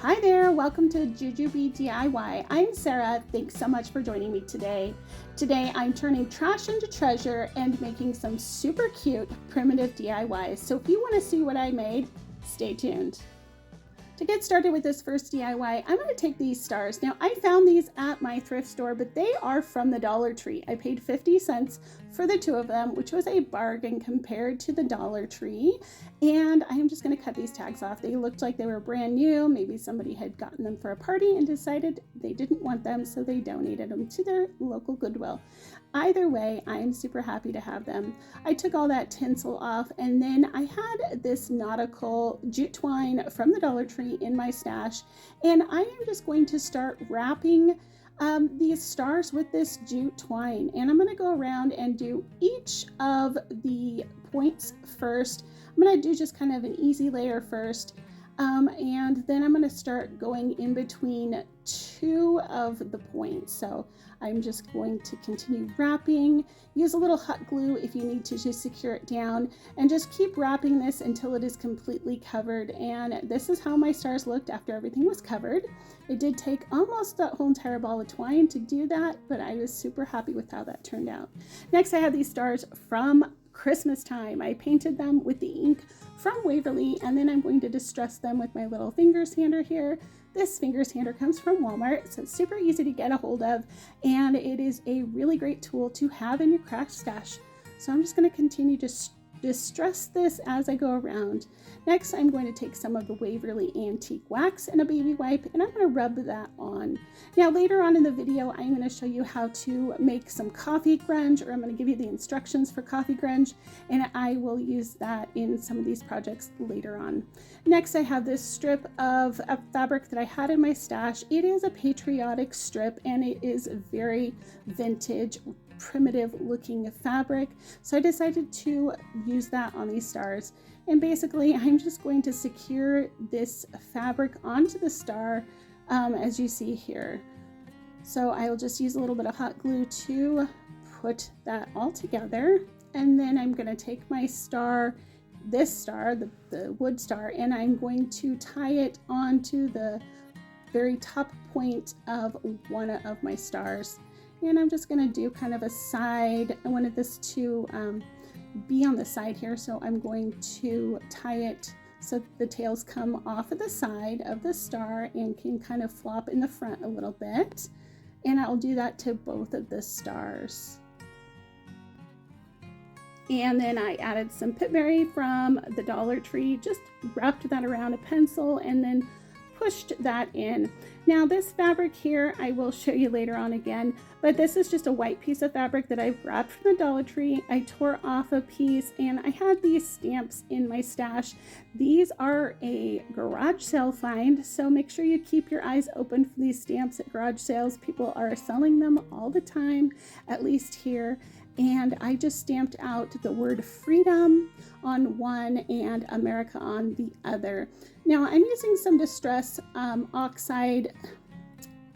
Hi there, welcome to Jujube DIY. I'm Sarah. Thanks so much for joining me today. Today I'm turning trash into treasure and making some super cute primitive DIYs. So if you want to see what I made, stay tuned. To get started with this first DIY, I'm going to take these stars. Now, I found these at my thrift store, but they are from the Dollar Tree. I paid 50 cents for the two of them, which was a bargain compared to the Dollar Tree. And I am just going to cut these tags off. They looked like they were brand new. Maybe somebody had gotten them for a party and decided they didn't want them, so they donated them to their local Goodwill. Either way, I am super happy to have them. I took all that tinsel off, and then I had this nautical jute twine from the Dollar Tree in my stash, and I am just going to start wrapping these stars with this jute twine, and I'm going to go around and do each of the points first. I'm going to do just kind of an easy layer first, and then I'm going to start going in between two of the points. So I'm just going to continue wrapping. Use a little hot glue if you need to just secure it down, and just keep wrapping this until it is completely covered. And this is how my stars looked after everything was covered. It did take almost that whole entire ball of twine to do that, but I was super happy with how that turned out. Next, I have these stars from Christmas time. I painted them with the ink from Waverly, and then I'm going to distress them with my little finger sander here. This finger sander comes from Walmart, so it's super easy to get a hold of, and it is a really great tool to have in your craft stash. So I'm just going to continue to distress this as I go around. Next, I'm going to take some of the Waverly Antique Wax and a baby wipe, and I'm going to rub that on. Now, later on in the video, I'm going to show you how to make some coffee grunge, or I'm going to give you the instructions for coffee grunge, and I will use that in some of these projects later on. Next, I have this strip of fabric that I had in my stash. It is a patriotic strip, and it is very vintage, primitive looking fabric, so I decided to use that on these stars. And basically I'm just going to secure this fabric onto the star, as you see here. So I'll just use a little bit of hot glue to put that all together, and then I'm going to take my star, this star, the wood star, and I'm going to tie it onto the very top point of one of my stars. And I'm just going to do kind of a side. I wanted this to be on the side here, so I'm going to tie it so the tails come off of the side of the star and can kind of flop in the front a little bit. And I'll do that to both of the stars. And then I added some pitberry from the Dollar Tree, just wrapped that around a pencil and then pushed that in. Now this fabric here, I will show you later on again, but this is just a white piece of fabric that I've wrapped from the Dollar Tree. I tore off a piece, and I had these stamps in my stash. These are a garage sale find, so make sure you keep your eyes open for these stamps at garage sales. People are selling them all the time, at least here. And I just stamped out the word freedom on one and America on the other. Now I'm using some Distress Oxide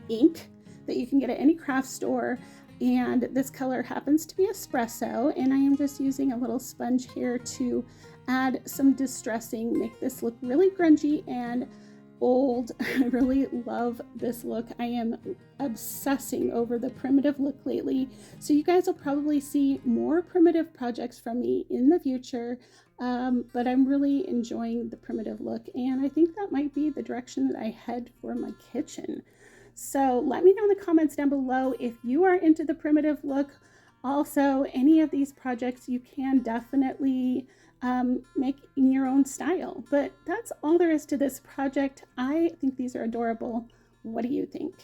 ink that you can get at any craft store, and this color happens to be espresso, and I am just using a little sponge here to add some distressing, make this look really grungy and old. I really love this look. I am obsessing over the primitive look lately, so you guys will probably see more primitive projects from me in the future, but I'm really enjoying the primitive look, and I think that might be the direction that I head for my kitchen. So let me know in the comments down below if you are into the primitive look. Also, any of these projects you can definitely make in your own style. But that's all there is to this project. I think these are adorable. What do you think?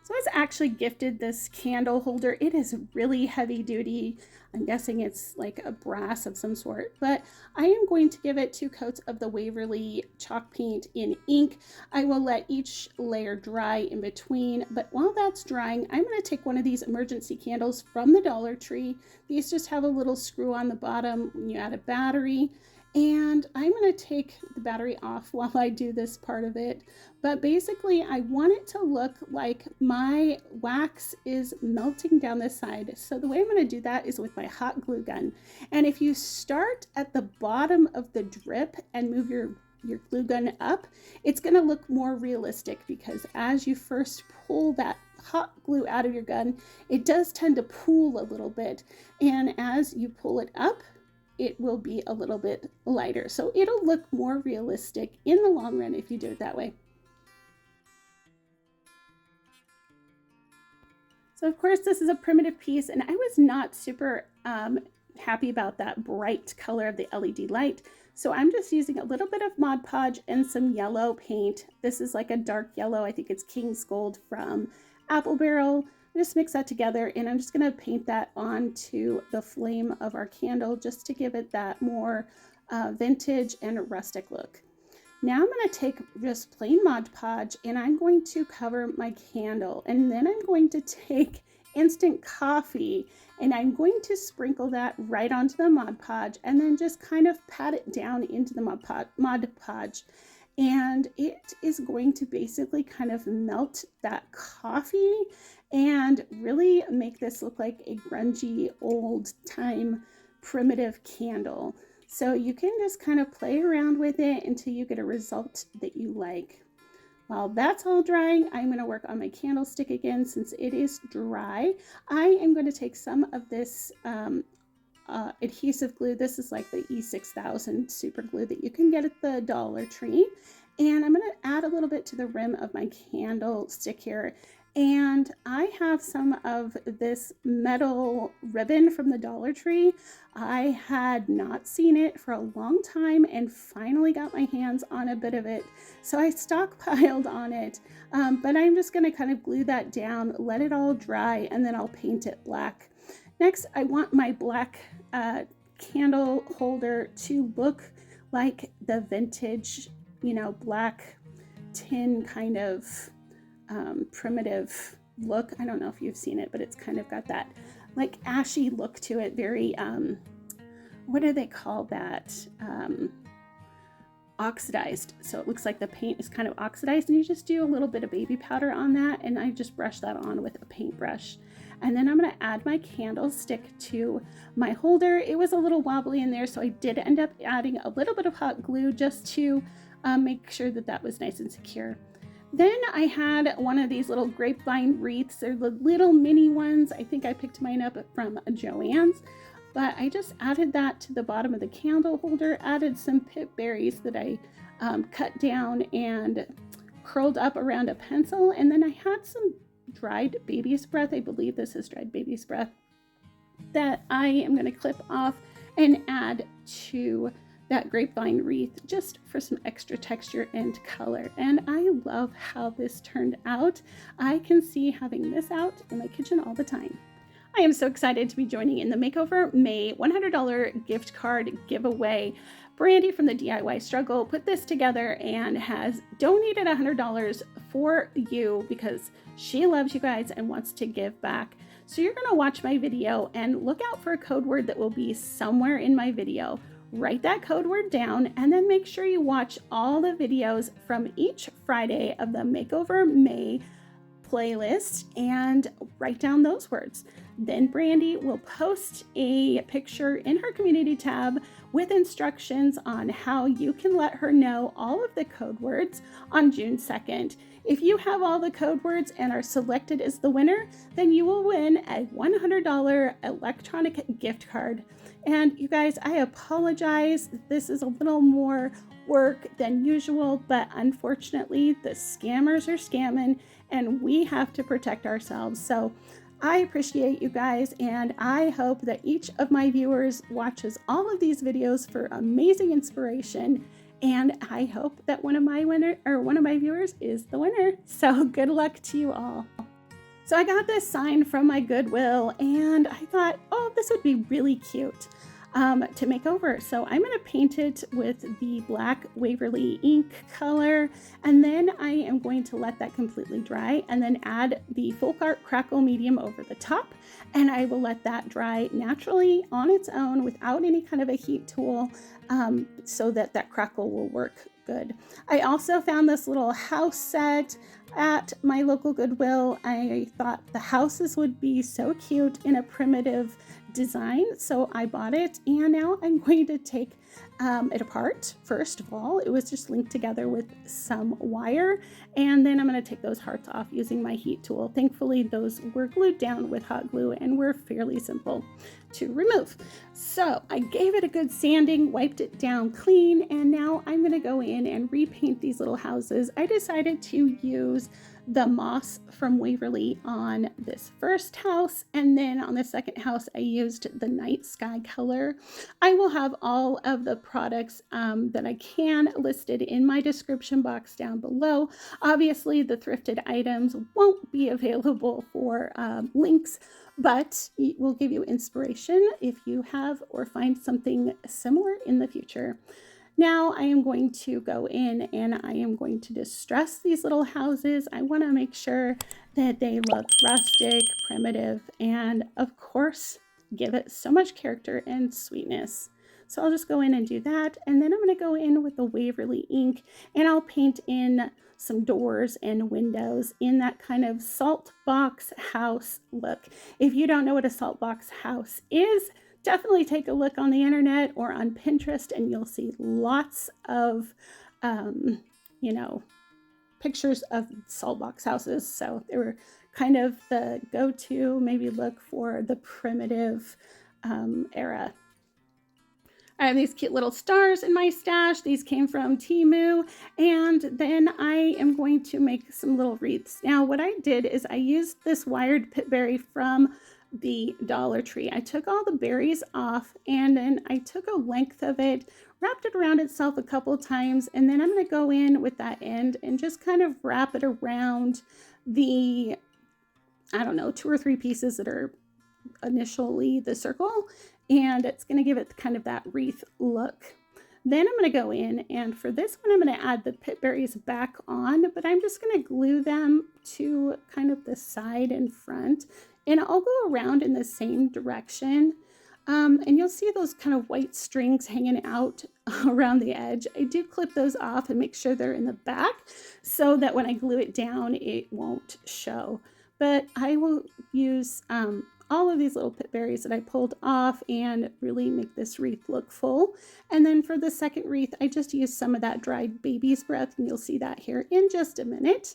So I was actually gifted this candle holder. It is really heavy duty. I'm guessing it's like a brass of some sort, but I am going to give it 2 coats of the Waverly chalk paint in ink. I will let each layer dry in between, but while that's drying, I'm going to take one of these emergency candles from the Dollar Tree. These just have a little screw on the bottom when you add a battery. And I'm going to take the battery off while I do this part of it. But basically, I want it to look like my wax is melting down the side. So the way I'm going to do that is with my hot glue gun. And if you start at the bottom of the drip and move your your glue gun up, it's going to look more realistic, because as you first pull that hot glue out of your gun, it does tend to pool a little bit, and as you pull it up, it will be a little bit lighter. So it'll look more realistic in the long run if you do it that way. So of course this is a primitive piece, and I was not super happy about that bright color of the LED light. So I'm just using a little bit of Mod Podge and some yellow paint. This is like a dark yellow. I think it's King's Gold from Apple Barrel. Just mix that together, and I'm just going to paint that onto the flame of our candle just to give it that more vintage and rustic look. Now I'm going to take just plain Mod Podge, and I'm going to cover my candle, and then I'm going to take instant coffee, and I'm going to sprinkle that right onto the Mod Podge, and then just kind of pat it down into the Mod Podge. And it is going to basically kind of melt that coffee and really make this look like a grungy, old time, primitive candle. So you can just kind of play around with it until you get a result that you like. While that's all drying, I'm going to work on my candlestick again. Since it is dry, I am going to take some of this adhesive glue. This is like the E6000 super glue that you can get at the Dollar Tree. And I'm going to add a little bit to the rim of my candlestick here. And I have some of this metal ribbon from the Dollar Tree. I had not seen it for a long time and finally got my hands on a bit of it. So I stockpiled on it, but I'm just going to kind of glue that down, let it all dry, and then I'll paint it black. Next, I want my black candle holder to look like the vintage, black tin kind of primitive look. I don't know if you've seen it, but it's kind of got that like ashy look to it. Very, what do they call that? Oxidized. So it looks like the paint is kind of oxidized, and you just do a little bit of baby powder on that, and I just brush that on with a paintbrush. And then I'm going to add my candlestick to my holder. It was a little wobbly in there, so I did end up adding a little bit of hot glue just to make sure that that was nice and secure. Then I had one of these little grapevine wreaths. They're the little mini ones. I think I picked mine up from Joann's, but I just added that to the bottom of the candle holder, added some pip berries that I cut down and curled up around a pencil. And then I had some dried baby's breath. I believe this is dried baby's breath that I am going to clip off and add to that grapevine wreath just for some extra texture and color. And I love how this turned out. I can see having this out in my kitchen all the time. I am so excited to be joining in the Makeover May $100 gift card giveaway. Brandy from the DIY Struggle put this together and has donated $100 for you because she loves you guys and wants to give back. So you're going to watch my video and look out for a code word that will be somewhere in my video. Write that code word down, and then make sure you watch all the videos from each Friday of the Makeover May playlist and write down those words. Then Brandy will post a picture in her community tab with instructions on how you can let her know all of the code words on June 2nd. If you have all the code words and are selected as the winner, then you will win a $100 electronic gift card. And you guys, I apologize. This is a little more work than usual, but unfortunately the scammers are scamming and we have to protect ourselves. So I appreciate you guys, and I hope that each of my viewers watches all of these videos for amazing inspiration. And I hope that one of my viewers is the winner. So good luck to you all. So I got this sign from my Goodwill, and I thought, oh, this would be really cute to make over. So I'm going to paint it with the black Waverly ink color, and then I am going to let that completely dry and then add the Full Art Crackle medium over the top, and I will let that dry naturally on its own without any kind of a heat tool, so that that crackle will work good. I also found this little house set at my local Goodwill. I thought the houses would be so cute in a primitive design, so I bought it, and now I'm going to take it apart. First of all, it was just linked together with some wire, and then I'm going to take those hearts off using my heat tool. Thankfully, those were glued down with hot glue and were fairly simple to remove. So I gave it a good sanding, wiped it down clean, and now I'm going to go in and repaint these little houses. I decided to use the moss from Waverly on this first house, and then on the second house I used the night sky color. I will have all of the products that I can listed in my description box down below. Obviously the thrifted items won't be available for links, but it will give you inspiration if you have or find something similar in the future. Now I am going to go in and I am going to distress these little houses. I want to make sure that they look rustic, primitive, and of course, give it so much character and sweetness. So I'll just go in and do that. And then I'm going to go in with the Waverly ink and I'll paint in some doors and windows in that kind of salt box house look. If you don't know what a salt box house is, definitely take a look on the internet or on Pinterest and you'll see lots of, pictures of salt box houses. So they were kind of the go-to maybe look for the primitive era. I have these cute little stars in my stash. These came from Temu. And then I am going to make some little wreaths. Now what I did is I used this wired pitberry from the Dollar Tree. I took all the berries off and then I took a length of it, wrapped it around itself a couple times, and then I'm going to go in with that end and just kind of wrap it around the, 2 or 3 pieces that are initially the circle, and it's going to give it kind of that wreath look. Then I'm going to go in and for this one I'm going to add the pit berries back on, but I'm just going to glue them to kind of the side and front, and I'll go around in the same direction. And you'll see those kind of white strings hanging out around the edge. I do clip those off and make sure they're in the back so that when I glue it down, it won't show. But I will use all of these little pit berries that I pulled off and really make this wreath look full. And then for the second wreath, I just used some of that dried baby's breath, and you'll see that here in just a minute.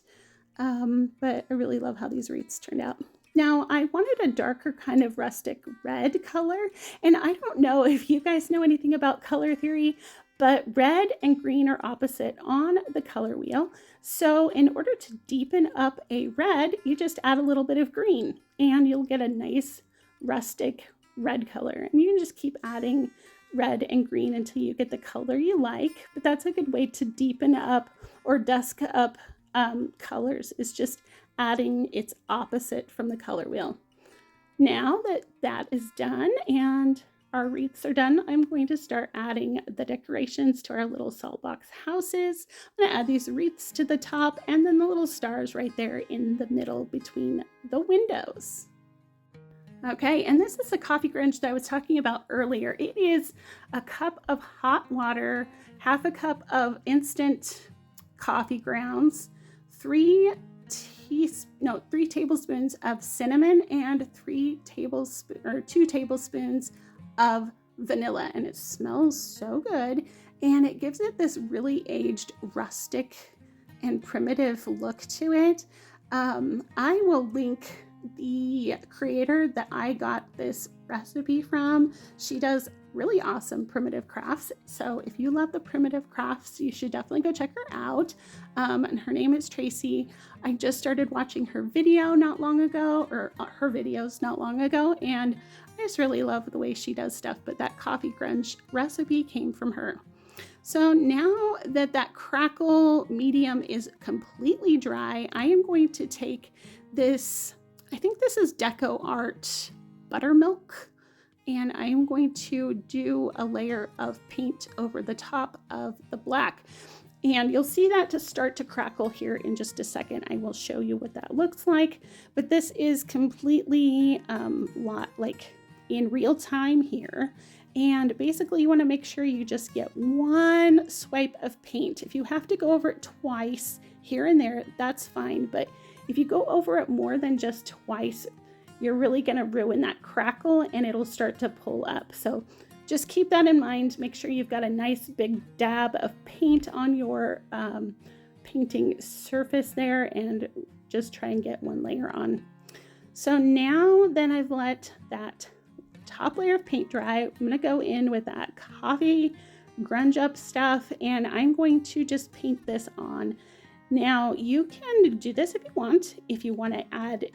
But I really love how these wreaths turned out. Now, I wanted a darker kind of rustic red color, and I don't know if you guys know anything about color theory, but red and green are opposite on the color wheel. So in order to deepen up a red, you just add a little bit of green, and you'll get a nice rustic red color. And you can just keep adding red and green until you get the color you like, but that's a good way to deepen up or dusk up colors, is just adding its opposite from the color wheel. Now that that is done and our wreaths are done, I'm going to start adding the decorations to our little salt box houses. I'm going to add these wreaths to the top and then the little stars right there in the middle between the windows. Okay, and this is the coffee grunge that I was talking about earlier. It is a cup of hot water, half a cup of instant coffee grounds, 3 tablespoons of cinnamon, and 2 tablespoons of vanilla, and it smells so good, and it gives it this really aged, rustic, and primitive look to it. I will link the creator that I got this recipe from. She does really awesome primitive crafts, so if you love the primitive crafts, you should definitely go check her out. And her name is Tracey. I just started watching her video not long ago, or her videos not long ago, and I just really love the way she does stuff, but that coffee grunge recipe came from her. So now that that Crackle medium is completely dry, I am going to take this, I think this is Deco Art Buttermilk, and I am going to do a layer of paint over the top of the black. And you'll see that to start to crackle here in just a second. I will show you what that looks like, but this is completely like in real time here. And basically you want to make sure you just get one swipe of paint. If you have to go over it twice here and there, that's fine. But if you go over it more than just twice, you're really going to ruin that crackle and it'll start to pull up. So just keep that in mind. Make sure you've got a nice big dab of paint on your painting surface there, and just try and get one layer on. So now then I've let that top layer of paint dry, I'm going to go in with that coffee grunge up stuff, and I'm going to just paint this on. Now you can do this if you want. If you want to add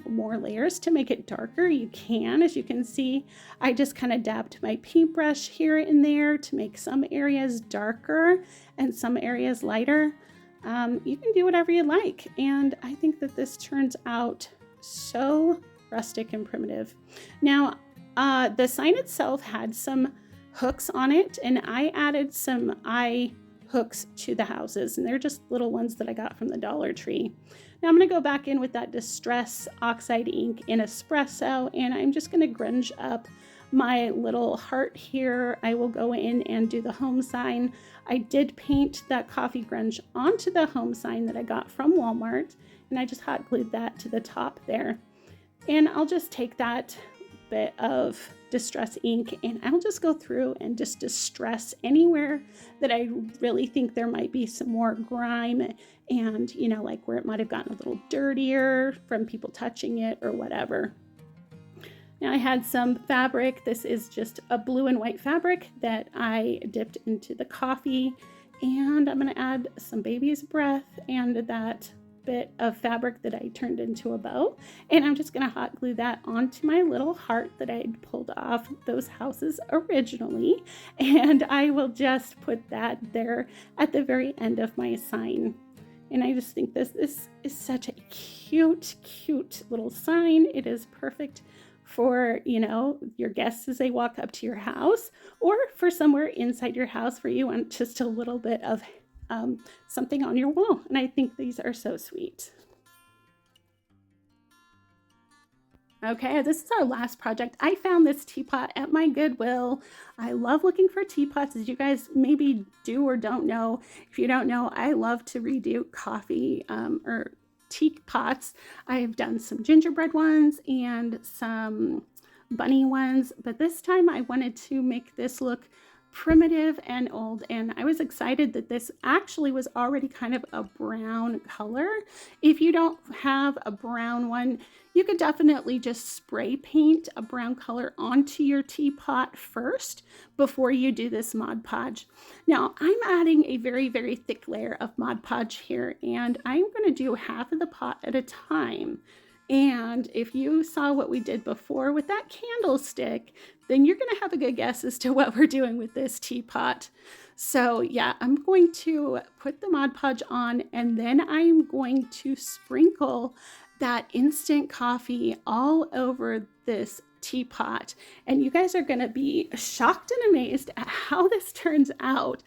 more layers to make it darker, you can. As you can see, I just kind of dabbed my paintbrush here and there to make some areas darker and some areas lighter. You can do whatever you like, and I think that this turns out so rustic and primitive. Now, the sign itself had some hooks on it, and I added some eye hooks to the houses, and they're just little ones that I got from the Dollar Tree. Now I'm going to go back in with that Distress Oxide ink in espresso, and I'm just going to grunge up my little heart here. I will go in and do the home sign. I did paint that coffee grunge onto the home sign that I got from Walmart, and I just hot glued that to the top there. And I'll just take that bit of distress ink and I'll just go through and just distress anywhere that I really think there might be some more grime, and like where it might have gotten a little dirtier from people touching it or whatever. Now I had some fabric. This is just a blue and white fabric that I dipped into the coffee, and I'm going to add some baby's breath and that bit of fabric that I turned into a bow, and I'm just going to hot glue that onto my little heart that I pulled off those houses originally, and I will just put that there at the very end of my sign. And I just think this is such a cute little sign. It is perfect for your guests as they walk up to your house, or for somewhere inside your house where you want just a little bit of something on your wall. And I think these are so sweet. Okay, this is our last project. I found this teapot at my Goodwill. I love looking for teapots, as you guys maybe do or don't know. If you don't know, I love to redo coffee or teapots. I've done some gingerbread ones and some bunny ones, but this time I wanted to make this look primitive and old, and I was excited that this actually was already kind of a brown color. If you don't have a brown one, you could definitely just spray paint a brown color onto your teapot first before you do this Mod Podge. Now I'm adding a very thick layer of Mod Podge here, and I'm going to do half of the pot at a time. And if you saw what we did before with that candlestick, then you're going to have a good guess as to what we're doing with this teapot. So yeah, I'm going to put the Mod Podge on, and then I'm going to sprinkle that instant coffee all over this teapot. And you guys are going to be shocked and amazed at how this turns out.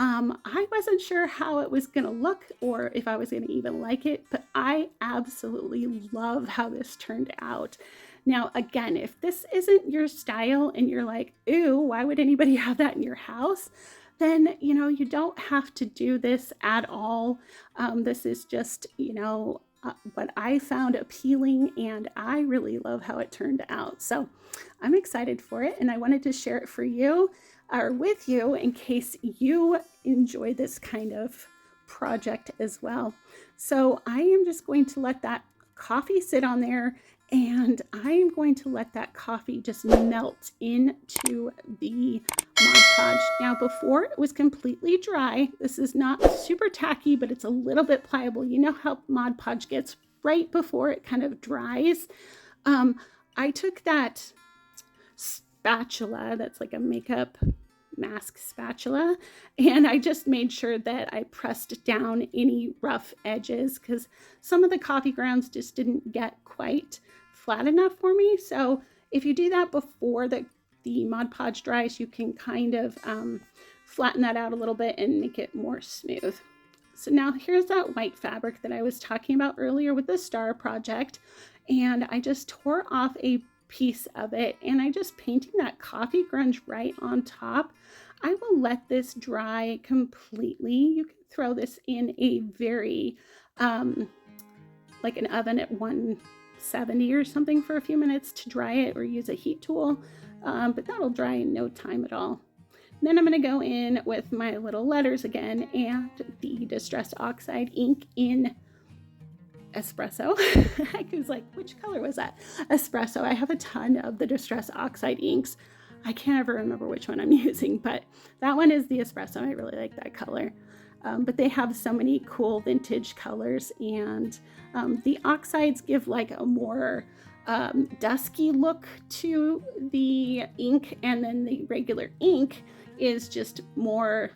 I wasn't sure how it was going to look or if I was going to even like it, but I absolutely love how this turned out. Now, again, if this isn't your style and you're like, ew, why would anybody have that in your house? Then, you don't have to do this at all. This is just, what I found appealing, and I really love how it turned out. So I'm excited for it, and I wanted to share it for you or with you in case you enjoy this kind of project as well. So I am just going to let that coffee sit on there, and I'm going to let that coffee just melt into the Mod Podge. Now, before it was completely dry, this is not super tacky, but it's a little bit pliable. You know how Mod Podge gets right before it kind of dries? I took that spatula, that's like a makeup mask spatula, and I just made sure that I pressed down any rough edges, because some of the coffee grounds just didn't get quite flat enough for me. So if you do that before the Mod Podge dries, you can kind of flatten that out a little bit and make it more smooth. So now here's that white fabric that I was talking about earlier with the star project, and I just tore off a piece of it, and I just painting that coffee grunge right on top. I will let this dry completely. You can throw this in a very like an oven at 170 or something for a few minutes to dry it, or use a heat tool. but that'll dry in no time at all. And then I'm going to go in with my little letters again and the Distress Oxide ink in espresso. I was like, which color was that? Espresso. I have a ton of the Distress Oxide inks. I can't ever remember which one I'm using, but that one is the espresso. I really like that color. But they have so many cool vintage colors, and the oxides give like a more dusky look to the ink, and then the regular ink is just more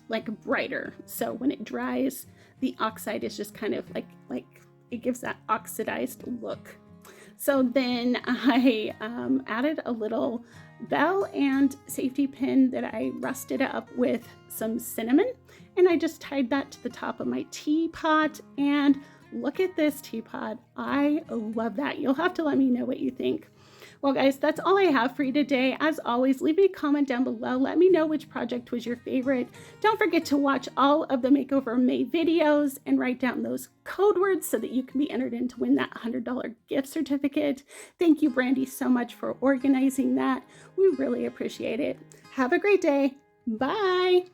like brighter. So when it dries, the oxide is just kind of like it gives that oxidized look. So then I added a little bell and safety pin that I rusted up with some cinnamon, and I just tied that to the top of my teapot. And look at this teapot. I love that. You'll have to let me know what you think. Well, guys, that's all I have for you today. As always, leave me a comment down below. Let me know which project was your favorite. Don't forget to watch all of the Makeover May videos and write down those code words so that you can be entered in to win that $100 gift certificate. Thank you, Brandy, so much for organizing that. We really appreciate it. Have a great day. Bye.